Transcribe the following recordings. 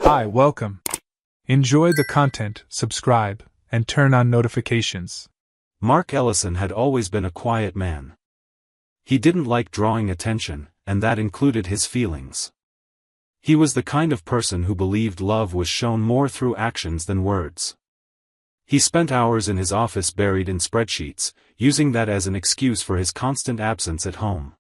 Hi, welcome. Enjoy the content, subscribe, and turn on notifications. Mark Ellison had always been a quiet man. He didn't like drawing attention, and that included his feelings. He was the kind of person who believed love was shown more through actions than words. He spent hours in his office buried in spreadsheets, using that as an excuse for his constant absence at home.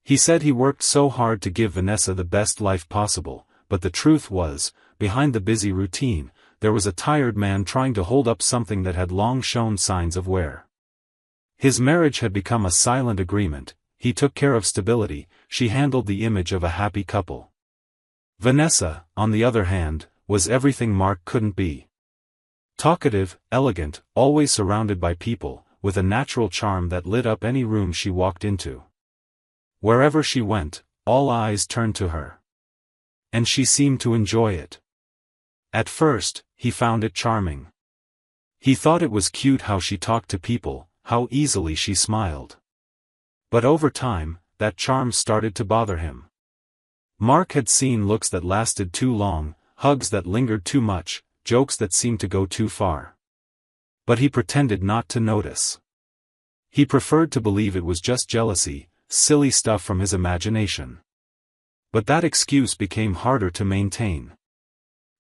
He said he worked so hard to give Vanessa the best life possible, but the truth was, behind the busy routine, there was a tired man trying to hold up something that had long shown signs of wear. His marriage had become a silent agreement. He took care of stability, she handled the image of a happy couple. Vanessa, on the other hand, was everything Mark couldn't be. Talkative, elegant, always surrounded by people, with a natural charm that lit up any room she walked into. Wherever she went, all eyes turned to her. And she seemed to enjoy it. At first, he found it charming. He thought it was cute how she talked to people, how easily she smiled. But over time, that charm started to bother him. Mark had seen looks that lasted too long, hugs that lingered too much, jokes that seemed to go too far. But he pretended not to notice. He preferred to believe it was just jealousy, silly stuff from his imagination. But that excuse became harder to maintain.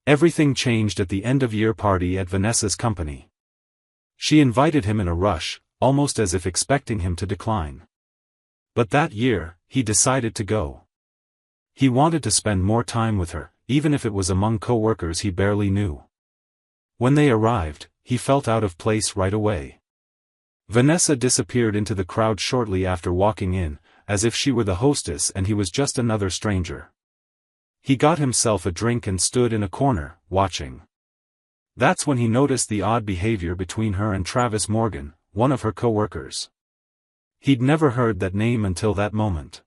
Everything changed at the end-of-year party at Vanessa's company. She invited him in a rush, almost as if expecting him to decline. But that year, he decided to go. He wanted to spend more time with her, even if it was among co-workers he barely knew. When they arrived, he felt out of place right away. Vanessa disappeared into the crowd shortly after walking in, as if she were the hostess and he was just another stranger. He got himself a drink and stood in a corner, watching. That's when he noticed the odd behavior between her and Travis Morgan, one of her co-workers. He'd never heard that name until that moment.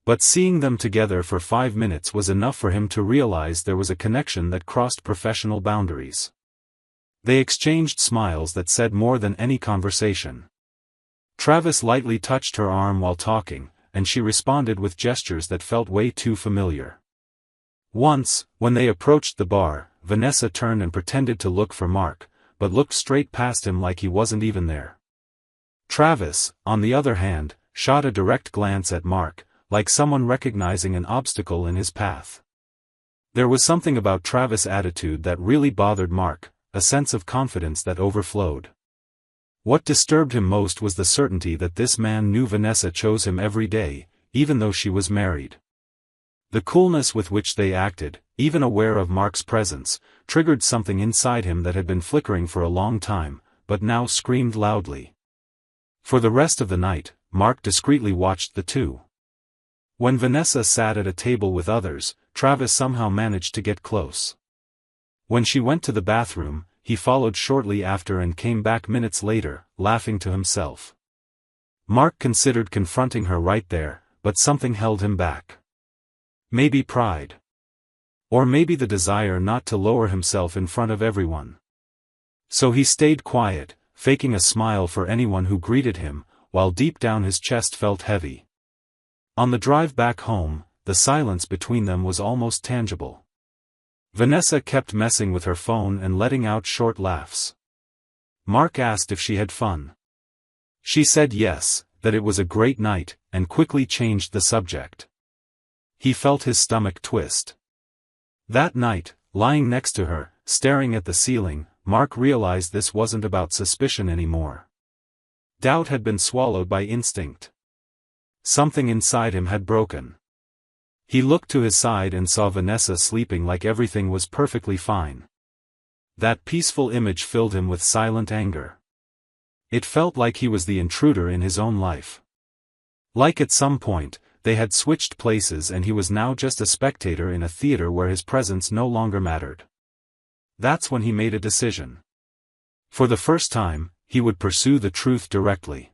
But seeing them together for 5 minutes was enough for him to realize there was a connection that crossed professional boundaries. They exchanged smiles that said more than any conversation. Travis lightly touched her arm while talking, and she responded with gestures that felt way too familiar. Once, when they approached the bar, Vanessa turned and pretended to look for Mark, but looked straight past him like he wasn't even there. Travis, on the other hand, shot a direct glance at Mark, like someone recognizing an obstacle in his path. There was something about Travis' attitude that really bothered Mark, a sense of confidence that overflowed. What disturbed him most was the certainty that this man knew Vanessa chose him every day, even though she was married. The coolness with which they acted, even aware of Mark's presence, triggered something inside him that had been flickering for a long time, but now screamed loudly. For the rest of the night, Mark discreetly watched the two. When Vanessa sat at a table with others, Travis somehow managed to get close. When she went to the bathroom, he followed shortly after and came back minutes later, laughing to himself. Mark considered confronting her right there, but something held him back. Maybe pride. Or maybe the desire not to lower himself in front of everyone. So he stayed quiet, faking a smile for anyone who greeted him, while deep down his chest felt heavy. On the drive back home, the silence between them was almost tangible. Vanessa kept messing with her phone and letting out short laughs. Mark asked if she had fun. She said yes, that it was a great night, and quickly changed the subject. He felt his stomach twist. That night, lying next to her, staring at the ceiling, Mark realized this wasn't about suspicion anymore. Doubt had been swallowed by instinct. Something inside him had broken. He looked to his side and saw Vanessa sleeping like everything was perfectly fine. That peaceful image filled him with silent anger. It felt like he was the intruder in his own life. Like at some point, they had switched places and he was now just a spectator in a theater where his presence no longer mattered. That's when he made a decision. For the first time, he would pursue the truth directly.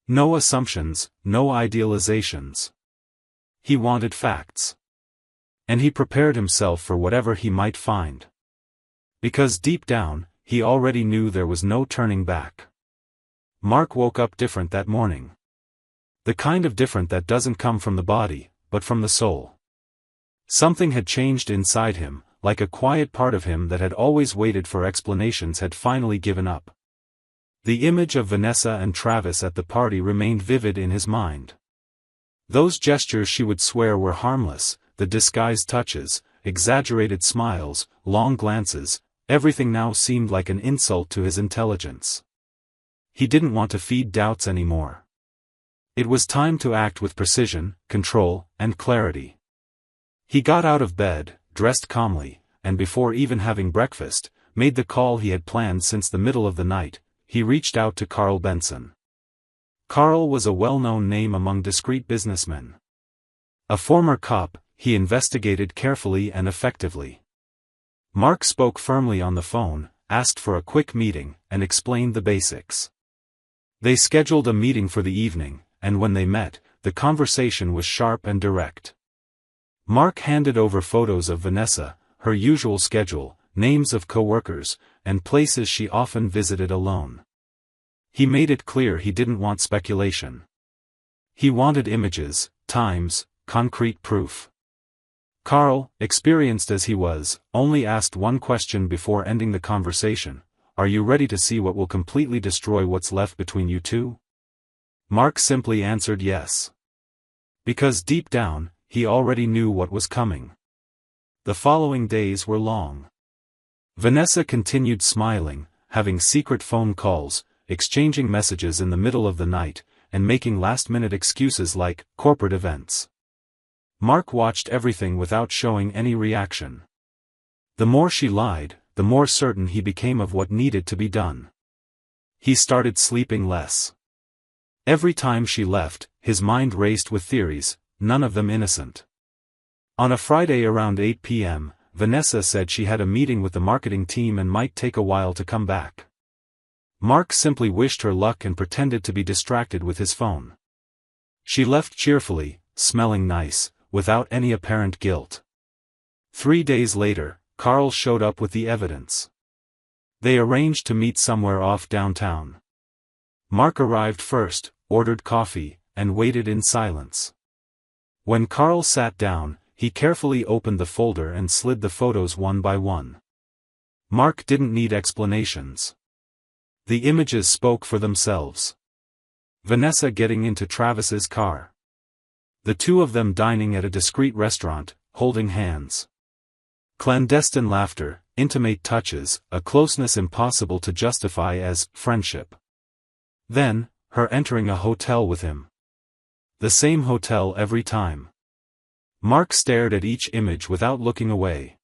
No assumptions, no idealizations. He wanted facts. And he prepared himself for whatever he might find. Because deep down, he already knew there was no turning back. Mark woke up different that morning. The kind of different that doesn't come from the body, but from the soul. Something had changed inside him, like a quiet part of him that had always waited for explanations had finally given up. The image of Vanessa and Travis at the party remained vivid in his mind. Those gestures she would swear were harmless, the disguised touches, exaggerated smiles, long glances, everything now seemed like an insult to his intelligence. He didn't want to feed doubts anymore. It was time to act with precision, control, and clarity. He got out of bed, dressed calmly, and before even having breakfast, made the call he had planned since the middle of the night. He reached out to Carl Benson. Carl was a well-known name among discreet businessmen. A former cop, he investigated carefully and effectively. Mark spoke firmly on the phone, asked for a quick meeting, and explained the basics. They scheduled a meeting for the evening, and when they met, the conversation was sharp and direct. Mark handed over photos of Vanessa, her usual schedule, names of co-workers, and places she often visited alone. He made it clear he didn't want speculation. He wanted images, times, concrete proof. Carl, experienced as he was, only asked one question before ending the conversation: "Are you ready to see what will completely destroy what's left between you two?" Mark simply answered yes. Because deep down, he already knew what was coming. The following days were long. Vanessa continued smiling, having secret phone calls, exchanging messages in the middle of the night, and making last-minute excuses like corporate events. Mark watched everything without showing any reaction. The more she lied, the more certain he became of what needed to be done. He started sleeping less. Every time she left, his mind raced with theories, none of them innocent. On a Friday around 8 p.m., Vanessa said she had a meeting with the marketing team and might take a while to come back. Mark simply wished her luck and pretended to be distracted with his phone. She left cheerfully, smelling nice, without any apparent guilt. 3 days later, Carl showed up with the evidence. They arranged to meet somewhere off downtown. Mark arrived first, ordered coffee, and waited in silence. When Carl sat down, he carefully opened the folder and slid the photos one by one. Mark didn't need explanations. The images spoke for themselves. Vanessa getting into Travis's car. The two of them dining at a discreet restaurant, holding hands. Clandestine laughter, intimate touches, a closeness impossible to justify as friendship. Then, her entering a hotel with him. The same hotel every time. Mark stared at each image without looking away.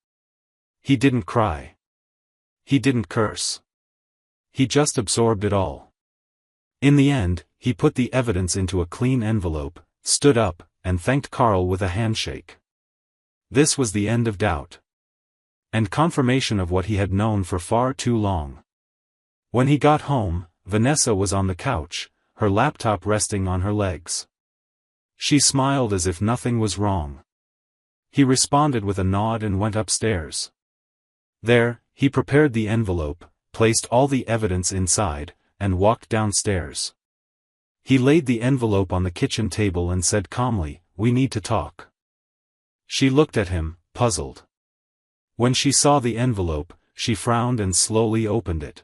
He didn't cry. He didn't curse. He just absorbed it all. In the end, he put the evidence into a clean envelope, stood up, and thanked Carl with a handshake. This was the end of doubt. And confirmation of what he had known for far too long. When he got home, Vanessa was on the couch, her laptop resting on her legs. She smiled as if nothing was wrong. He responded with a nod and went upstairs. There, he prepared the envelope, placed all the evidence inside, and walked downstairs. He laid the envelope on the kitchen table and said calmly, "We need to talk." She looked at him, puzzled. When she saw the envelope, she frowned and slowly opened it.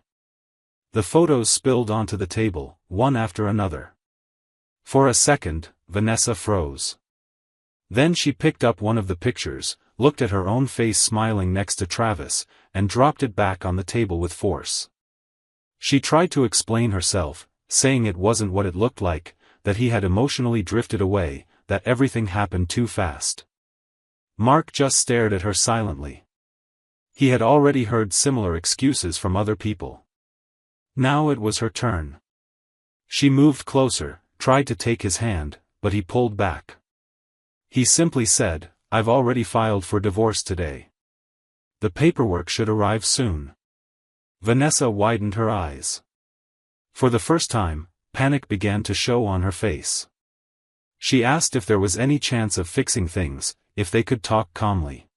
The photos spilled onto the table, one after another. For a second, Vanessa froze. Then she picked up one of the pictures, looked at her own face smiling next to Travis, and dropped it back on the table with force. She tried to explain herself, saying it wasn't what it looked like, that he had emotionally drifted away, that everything happened too fast. Mark just stared at her silently. He had already heard similar excuses from other people. Now it was her turn. She moved closer, tried to take his hand, but he pulled back. He simply said, "I've already filed for divorce today. The paperwork should arrive soon." Vanessa widened her eyes. For the first time, panic began to show on her face. She asked if there was any chance of fixing things, if they could talk calmly.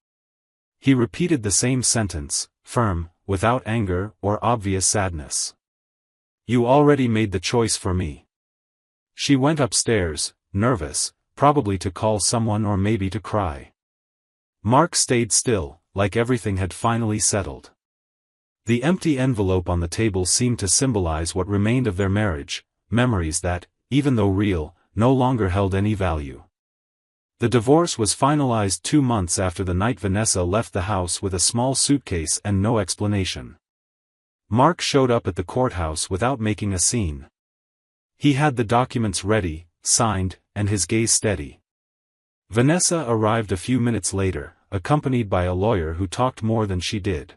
He repeated the same sentence, firm, without anger or obvious sadness. "You already made the choice for me." She went upstairs, nervous, probably to call someone or maybe to cry. Mark stayed still, like everything had finally settled. The empty envelope on the table seemed to symbolize what remained of their marriage, memories that, even though real, no longer held any value. The divorce was finalized 2 months after the night Vanessa left the house with a small suitcase and no explanation. Mark showed up at the courthouse without making a scene. He had the documents ready, signed, and his gaze steady. Vanessa arrived a few minutes later, accompanied by a lawyer who talked more than she did.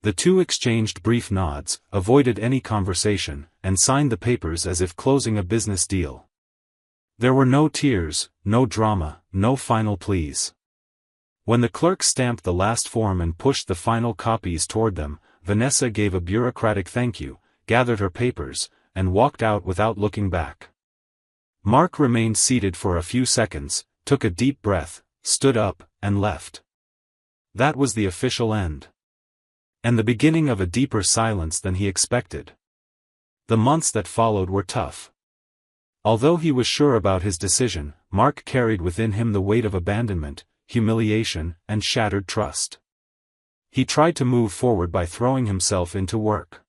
The two exchanged brief nods, avoided any conversation, and signed the papers as if closing a business deal. There were no tears, no drama, no final pleas. When the clerk stamped the last form and pushed the final copies toward them, Vanessa gave a bureaucratic thank you, gathered her papers, and walked out without looking back. Mark remained seated for a few seconds, took a deep breath, stood up, and left. That was the official end. And the beginning of a deeper silence than he expected. The months that followed were tough. Although he was sure about his decision, Mark carried within him the weight of abandonment, humiliation, and shattered trust. He tried to move forward by throwing himself into work.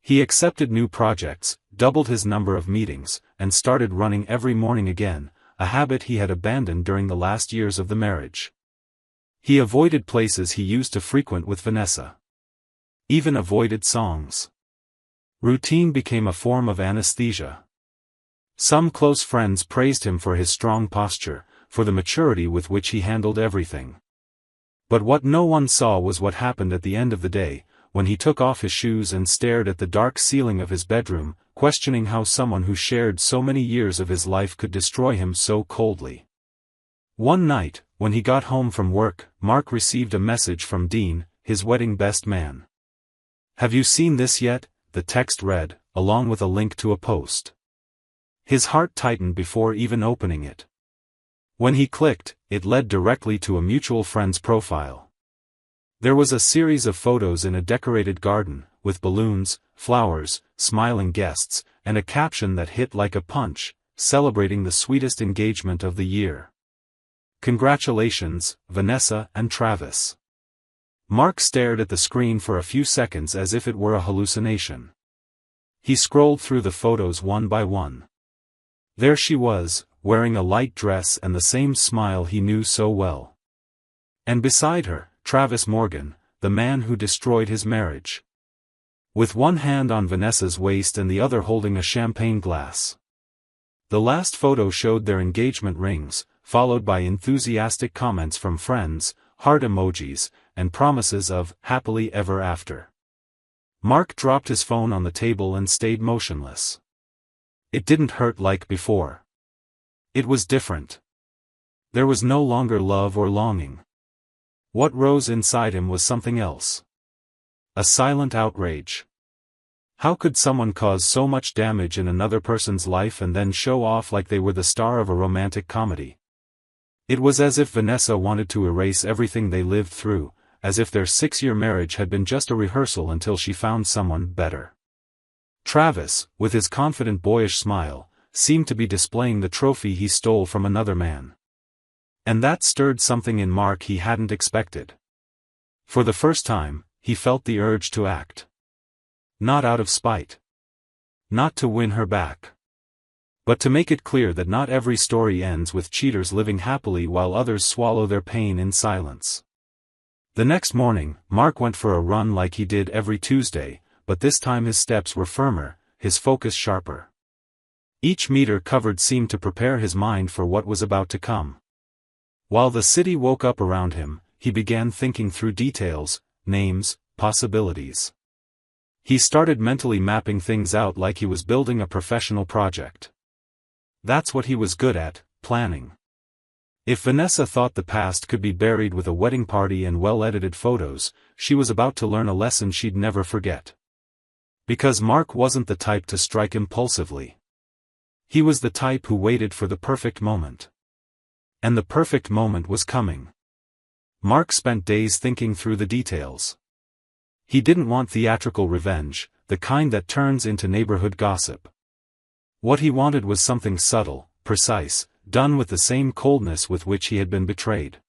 He accepted new projects, doubled his number of meetings, and started running every morning again, a habit he had abandoned during the last years of the marriage. He avoided places he used to frequent with Vanessa. Even avoided songs. Routine became a form of anesthesia. Some close friends praised him for his strong posture, for the maturity with which he handled everything. But what no one saw was what happened at the end of the day, when he took off his shoes and stared at the dark ceiling of his bedroom, questioning how someone who shared so many years of his life could destroy him so coldly. One night, when he got home from work, Mark received a message from Dean, his wedding best man. "Have you seen this yet?" the text read, along with a link to a post. His heart tightened before even opening it. When he clicked, it led directly to a mutual friend's profile. There was a series of photos in a decorated garden, with balloons, flowers, smiling guests, and a caption that hit like a punch, celebrating the sweetest engagement of the year. "Congratulations, Vanessa and Travis." Mark stared at the screen for a few seconds as if it were a hallucination. He scrolled through the photos one by one. There she was, wearing a light dress and the same smile he knew so well. And beside her, Travis Morgan, the man who destroyed his marriage. With one hand on Vanessa's waist and the other holding a champagne glass. The last photo showed their engagement rings, followed by enthusiastic comments from friends, heart emojis, and promises of happily ever after. Mark dropped his phone on the table and stayed motionless. It didn't hurt like before. It was different. There was no longer love or longing. What rose inside him was something else. A silent outrage. How could someone cause so much damage in another person's life and then show off like they were the star of a romantic comedy? It was as if Vanessa wanted to erase everything they lived through, as if their 6-year marriage had been just a rehearsal until she found someone better. Travis, with his confident boyish smile, seemed to be displaying the trophy he stole from another man. And that stirred something in Mark he hadn't expected. For the first time, he felt the urge to act. Not out of spite. Not to win her back. But to make it clear that not every story ends with cheaters living happily while others swallow their pain in silence. The next morning, Mark went for a run like he did every Tuesday, but this time his steps were firmer, his focus sharper. Each meter covered seemed to prepare his mind for what was about to come. While the city woke up around him, he began thinking through details, names, possibilities. He started mentally mapping things out like he was building a professional project. That's what he was good at, planning. If Vanessa thought the past could be buried with a wedding party and well-edited photos, she was about to learn a lesson she'd never forget. Because Mark wasn't the type to strike impulsively. He was the type who waited for the perfect moment. And the perfect moment was coming. Mark spent days thinking through the details. He didn't want theatrical revenge, the kind that turns into neighborhood gossip. What he wanted was something subtle, precise, done with the same coldness with which he had been betrayed.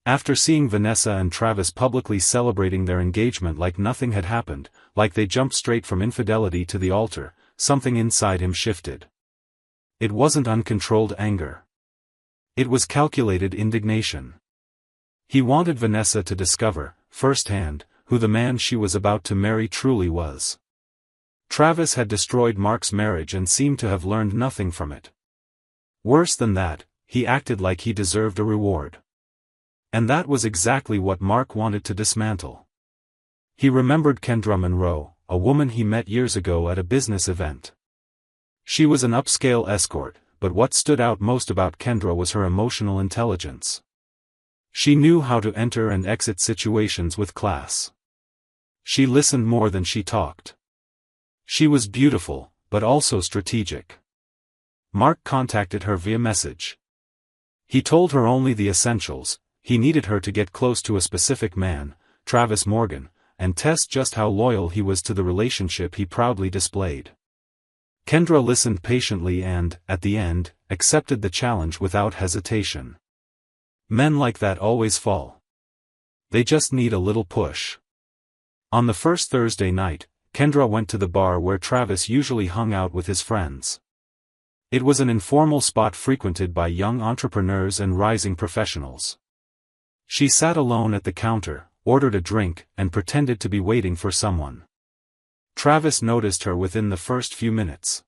After seeing Vanessa and Travis publicly celebrating their engagement like nothing had happened, like they jumped straight from infidelity to the altar, something inside him shifted. It wasn't uncontrolled anger. It was calculated indignation. He wanted Vanessa to discover, firsthand, who the man she was about to marry truly was. Travis had destroyed Mark's marriage and seemed to have learned nothing from it. Worse than that, he acted like he deserved a reward. And that was exactly what Mark wanted to dismantle. He remembered Kendra Monroe, a woman he met years ago at a business event. She was an upscale escort, but what stood out most about Kendra was her emotional intelligence. She knew how to enter and exit situations with class. She listened more than she talked. She was beautiful, but also strategic. Mark contacted her via message. He told her only the essentials. He needed her to get close to a specific man, Travis Morgan, and test just how loyal he was to the relationship he proudly displayed. Kendra listened patiently and, at the end, accepted the challenge without hesitation. Men like that always fall. They just need a little push. On the first Thursday night, Kendra went to the bar where Travis usually hung out with his friends. It was an informal spot frequented by young entrepreneurs and rising professionals. She sat alone at the counter, ordered a drink, and pretended to be waiting for someone. Travis noticed her within the first few minutes.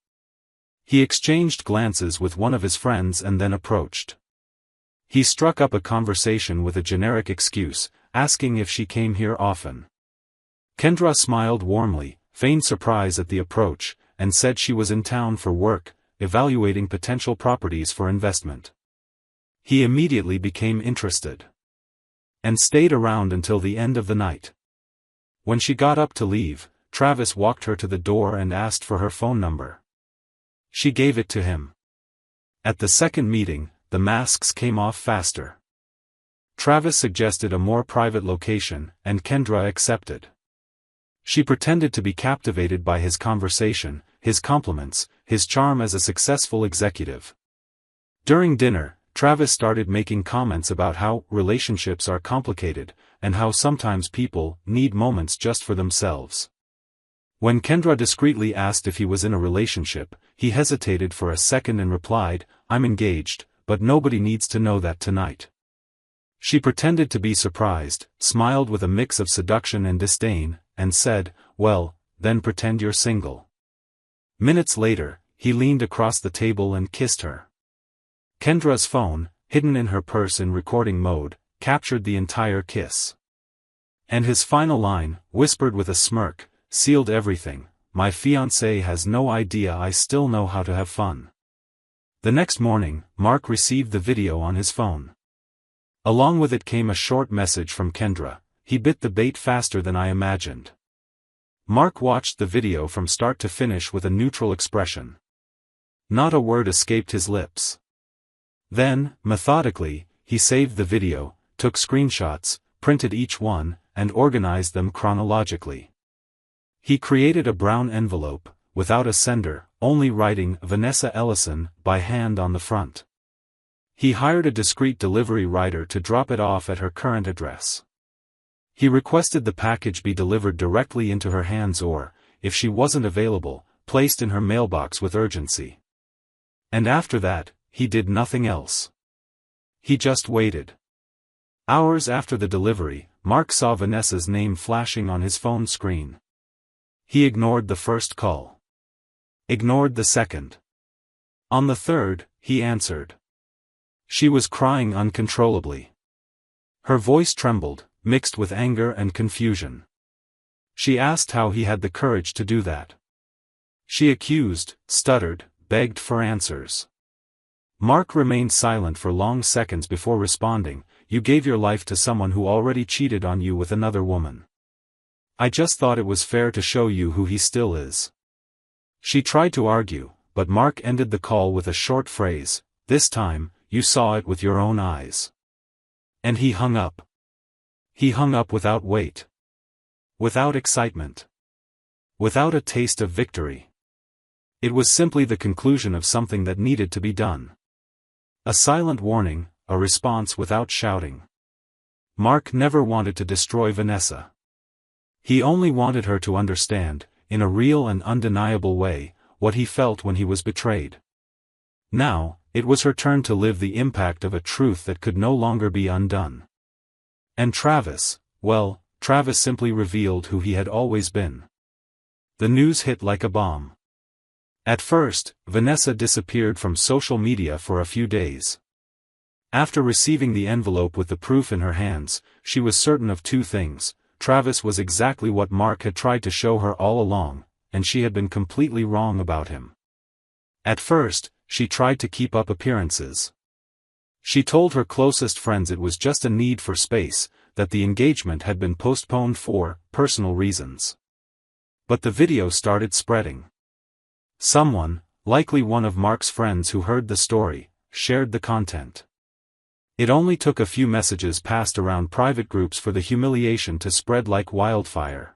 He exchanged glances with one of his friends and then approached. He struck up a conversation with a generic excuse, asking if she came here often. Kendra smiled warmly, feigned surprise at the approach, and said she was in town for work, evaluating potential properties for investment. He immediately became interested. And stayed around until the end of the night. When she got up to leave, Travis walked her to the door and asked for her phone number. She gave it to him. At the second meeting, the masks came off faster. Travis suggested a more private location, and Kendra accepted. She pretended to be captivated by his conversation, his compliments, his charm as a successful executive. During dinner, Travis started making comments about how relationships are complicated, and how sometimes people need moments just for themselves. When Kendra discreetly asked if he was in a relationship, he hesitated for a second and replied, "I'm engaged, but nobody needs to know that tonight." She pretended to be surprised, smiled with a mix of seduction and disdain, and said, "Well, then pretend you're single." Minutes later, he leaned across the table and kissed her. Kendra's phone, hidden in her purse in recording mode, captured the entire kiss. And his final line, whispered with a smirk, sealed everything: "My fiancé has no idea I still know how to have fun." The next morning, Mark received the video on his phone. Along with it came a short message from Kendra: "He bit the bait faster than I imagined." Mark watched the video from start to finish with a neutral expression. Not a word escaped his lips. Then, methodically, he saved the video, took screenshots, printed each one, and organized them chronologically. He created a brown envelope, without a sender, only writing "Vanessa Ellison" by hand on the front. He hired a discreet delivery rider to drop it off at her current address. He requested the package be delivered directly into her hands or, if she wasn't available, placed in her mailbox with urgency. And after that, he did nothing else. He just waited. Hours after the delivery, Mark saw Vanessa's name flashing on his phone screen. He ignored the first call. Ignored the second. On the third, he answered. She was crying uncontrollably. Her voice trembled, mixed with anger and confusion. She asked how he had the courage to do that. She accused, stuttered, begged for answers. Mark remained silent for long seconds before responding, "You gave your life to someone who already cheated on you with another woman. I just thought it was fair to show you who he still is." She tried to argue, but Mark ended the call with a short phrase, "This time, you saw it with your own eyes." And he hung up. He hung up without weight. Without excitement. Without a taste of victory. It was simply the conclusion of something that needed to be done. A silent warning, a response without shouting. Mark never wanted to destroy Vanessa. He only wanted her to understand, in a real and undeniable way, what he felt when he was betrayed. Now, it was her turn to live the impact of a truth that could no longer be undone. And Travis, well, Travis simply revealed who he had always been. The news hit like a bomb. At first, Vanessa disappeared from social media for a few days. After receiving the envelope with the proof in her hands, she was certain of two things: Travis was exactly what Mark had tried to show her all along, and she had been completely wrong about him. At first, she tried to keep up appearances. She told her closest friends it was just a need for space, that the engagement had been postponed for personal reasons. But the video started spreading. Someone, likely one of Mark's friends who heard the story, shared the content. It only took a few messages passed around private groups for the humiliation to spread like wildfire.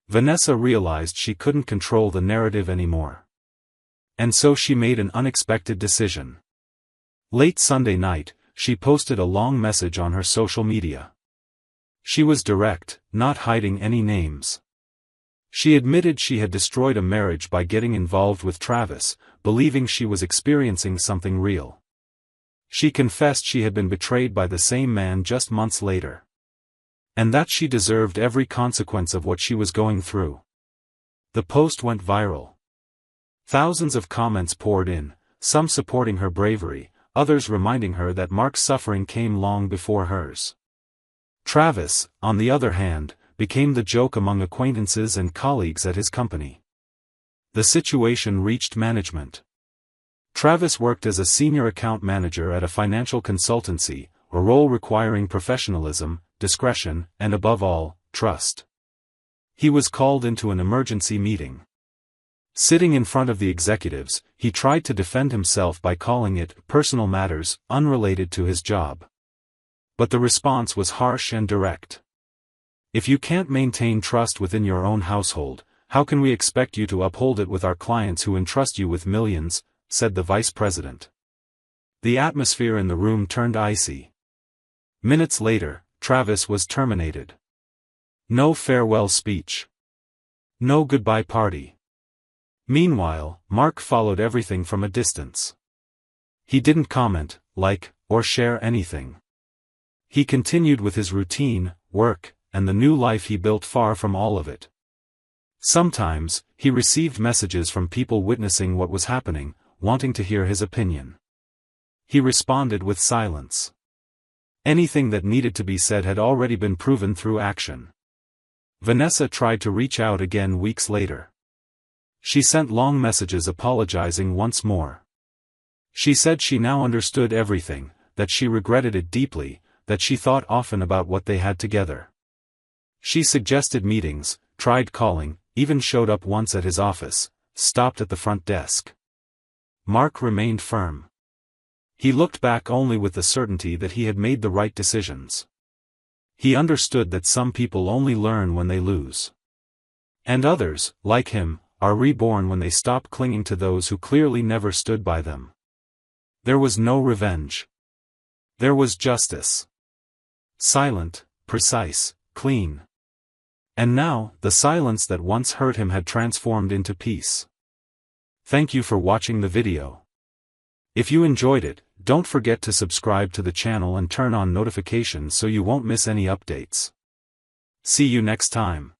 Vanessa realized she couldn't control the narrative anymore. And so she made an unexpected decision. Late Sunday night, she posted a long message on her social media. She was direct, not hiding any names. She admitted she had destroyed a marriage by getting involved with Travis, believing she was experiencing something real. She confessed she had been betrayed by the same man just months later. And that she deserved every consequence of what she was going through. The post went viral. Thousands of comments poured in, some supporting her bravery, others reminding her that Mark's suffering came long before hers. Travis, on the other hand, became the joke among acquaintances and colleagues at his company. The situation reached management. Travis worked as a senior account manager at a financial consultancy, a role requiring professionalism, discretion, and above all, trust. He was called into an emergency meeting. Sitting in front of the executives, he tried to defend himself by calling it personal matters, unrelated to his job. But the response was harsh and direct. If you can't maintain trust within your own household, how can we expect you to uphold it with our clients who entrust you with millions, said the vice president. The atmosphere in the room turned icy. Minutes later, Travis was terminated. No farewell speech. No goodbye party. Meanwhile, Mark followed everything from a distance. He didn't comment, like, or share anything. He continued with his routine, work, and the new life he built far from all of it. Sometimes, he received messages from people witnessing what was happening, wanting to hear his opinion. He responded with silence. Anything that needed to be said had already been proven through action. Vanessa tried to reach out again weeks later. She sent long messages apologizing once more. She said she now understood everything, that she regretted it deeply, that she thought often about what they had together. She suggested meetings, tried calling, even showed up once at his office, stopped at the front desk. Mark remained firm. He looked back only with the certainty that he had made the right decisions. He understood that some people only learn when they lose. And others, like him, are reborn when they stop clinging to those who clearly never stood by them. There was no revenge. There was justice. Silent, precise, clean. And now, the silence that once hurt him had transformed into peace. Thank you for watching the video. If you enjoyed it, don't forget to subscribe to the channel and turn on notifications so you won't miss any updates. See you next time.